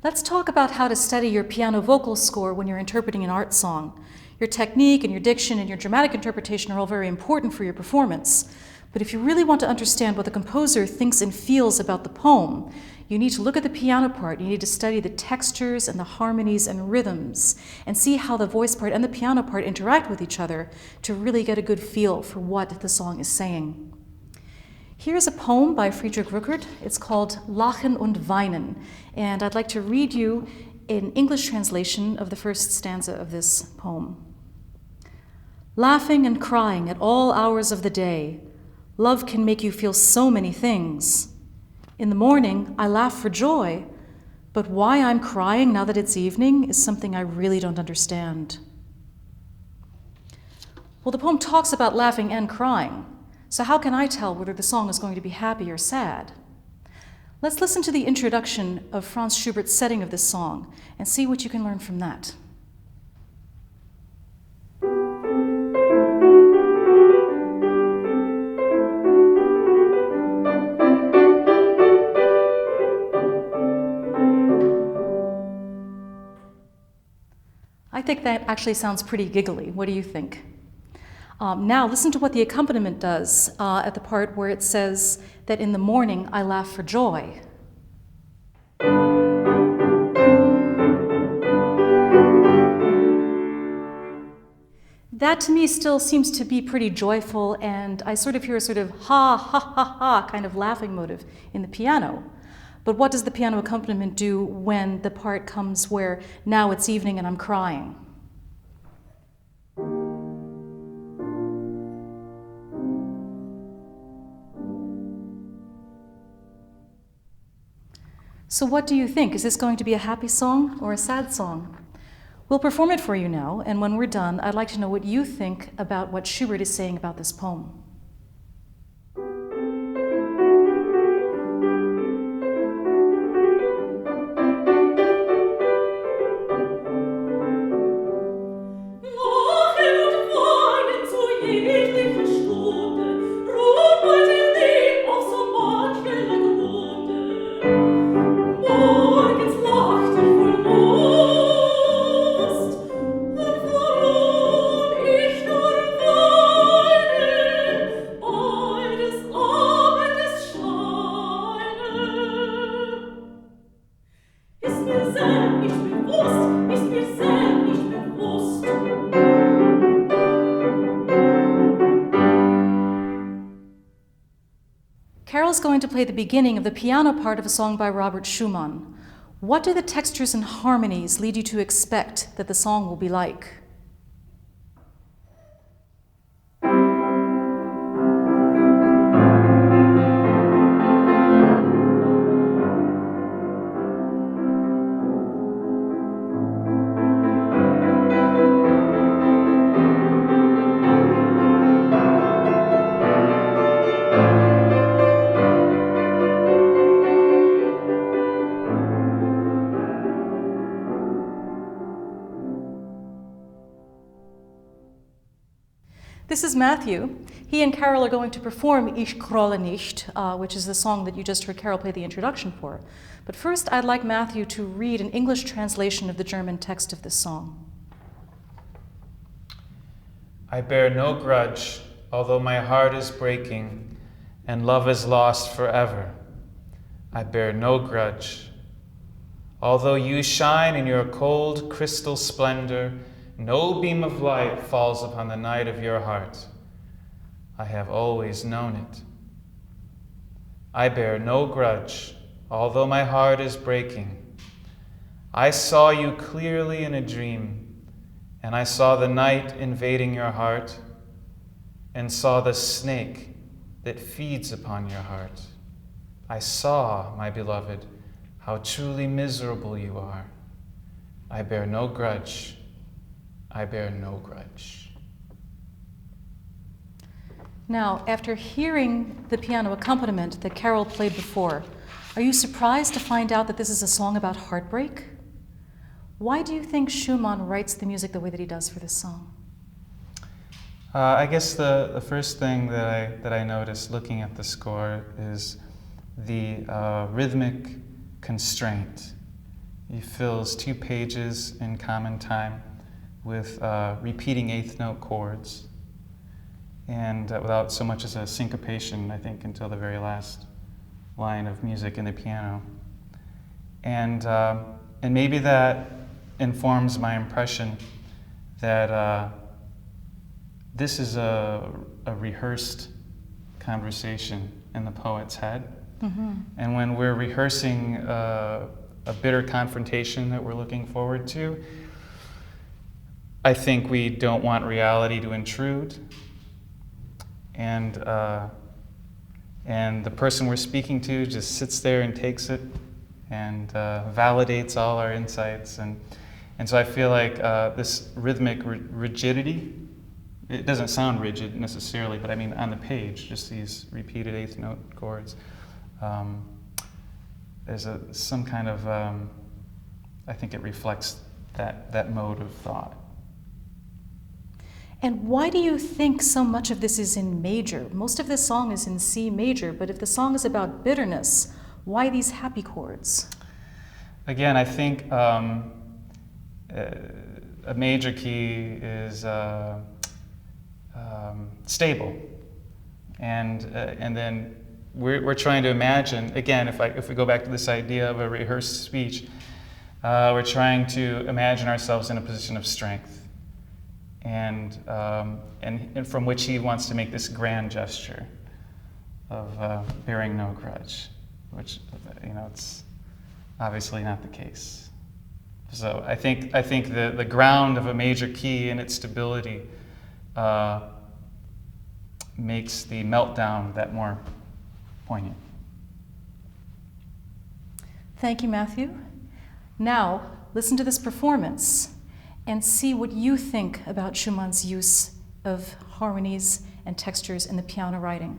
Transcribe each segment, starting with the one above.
Let's talk about how to study your piano vocal score when you're interpreting an art song. Your technique and your diction and your dramatic interpretation are all very important for your performance. But if you really want to understand what the composer thinks and feels about the poem, you need to look at the piano part. You need to study the textures and the harmonies and rhythms and see how the voice part and the piano part interact with each other to really get a good feel for what the song is saying. Here's a poem by Friedlander. It's called Lachen und Weinen, and I'd like to read you an English translation of the first stanza of this poem. Laughing and crying at all hours of the day, love can make you feel so many things. In the morning, I laugh for joy, but why I'm crying now that it's evening is something I really don't understand. Well, the poem talks about laughing and crying. So how can I tell whether the song is going to be happy or sad? Let's listen to the introduction of Franz Schubert's setting of this song and see what you can learn from that. I think that actually sounds pretty giggly. What do you think? Now listen to what the accompaniment does at the part where it says that in the morning I laugh for joy. That to me still seems to be pretty joyful, and I sort of hear a sort of ha, ha, ha, ha kind of laughing motive in the piano. But what does the piano accompaniment do when the part comes where now it's evening and I'm crying? So what do you think? Is this going to be a happy song or a sad song? We'll perform it for you now, and when we're done, I'd like to know what you think about what Schubert is saying about this poem. Carol's going to play the beginning of the piano part of a song by Robert Schumann. What do the textures and harmonies lead you to expect that the song will be like? This is Matthew. He and Carol are going to perform Ich krolle nicht, which is the song that you just heard Carol play the introduction for. But first, I'd like Matthew to read an English translation of the German text of this song. I bear no grudge, although my heart is breaking, and love is lost forever. I bear no grudge. Although you shine in your cold crystal splendor, no beam of light falls upon the night of your heart. I have always known it. I bear no grudge, although my heart is breaking. I saw you clearly in a dream, and I saw the night invading your heart, and saw the snake that feeds upon your heart. I saw, my beloved, how truly miserable you are. I bear no grudge. I bear no grudge. Now, after hearing the piano accompaniment that Carol played before, are you surprised to find out that this is a song about heartbreak? Why do you think Schumann writes the music the way that he does for this song? I guess the first thing that I noticed looking at the score is the rhythmic constraint. He fills 2 pages in common time with repeating eighth note chords, and without so much as a syncopation, I think, until the very last line of music in the piano. And maybe that informs my impression that this is a rehearsed conversation in the poet's head. Mm-hmm. And when we're rehearsing a bitter confrontation that we're looking forward to, I think we don't want reality to intrude. And the person we're speaking to just sits there and takes it and validates all our insights. And so I feel like this rhythmic rigidity, it doesn't sound rigid necessarily, but I mean on the page, just these repeated eighth note chords. There's some kind of, I think it reflects that mode of thought. And why do you think so much of this is in major? Most of this song is in C major, but if the song is about bitterness, why these happy chords? Again, I think a major key is stable, and then we're trying to imagine, again, if we go back to this idea of a rehearsed speech, we're trying to imagine ourselves in a position of strength, and from which he wants to make this grand gesture of bearing no grudge, which, it's obviously not the case. So I think the ground of a major key and its stability makes the meltdown that more poignant. Thank you, Matthew. Now, listen to this performance and see what you think about Schumann's use of harmonies and textures in the piano writing.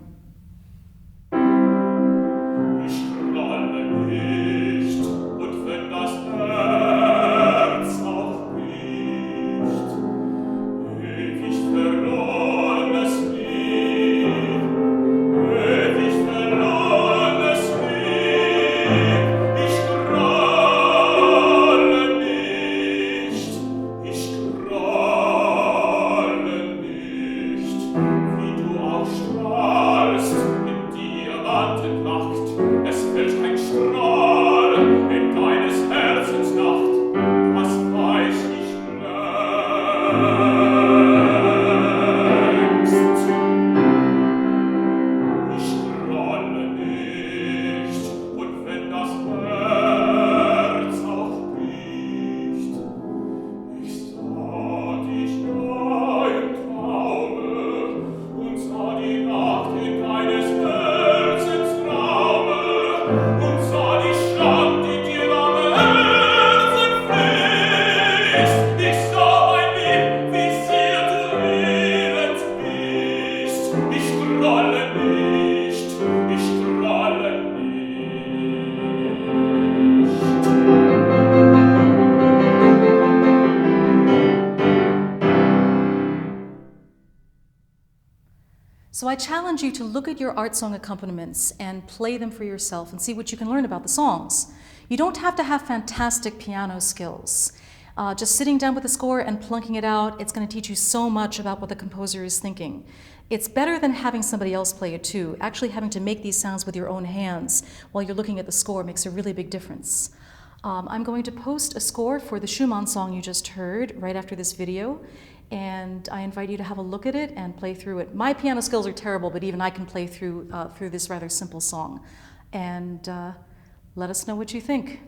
So I challenge you to look at your art song accompaniments and play them for yourself and see what you can learn about the songs. You don't have to have fantastic piano skills. Just sitting down with the score and plunking it out, it's going to teach you so much about what the composer is thinking. It's better than having somebody else play it too. Actually having to make these sounds with your own hands while you're looking at the score makes a really big difference. I'm going to post a score for the Schumann song you just heard right after this video, and I invite you to have a look at it and play through it. My piano skills are terrible, but even I can play through this rather simple song. And let us know what you think.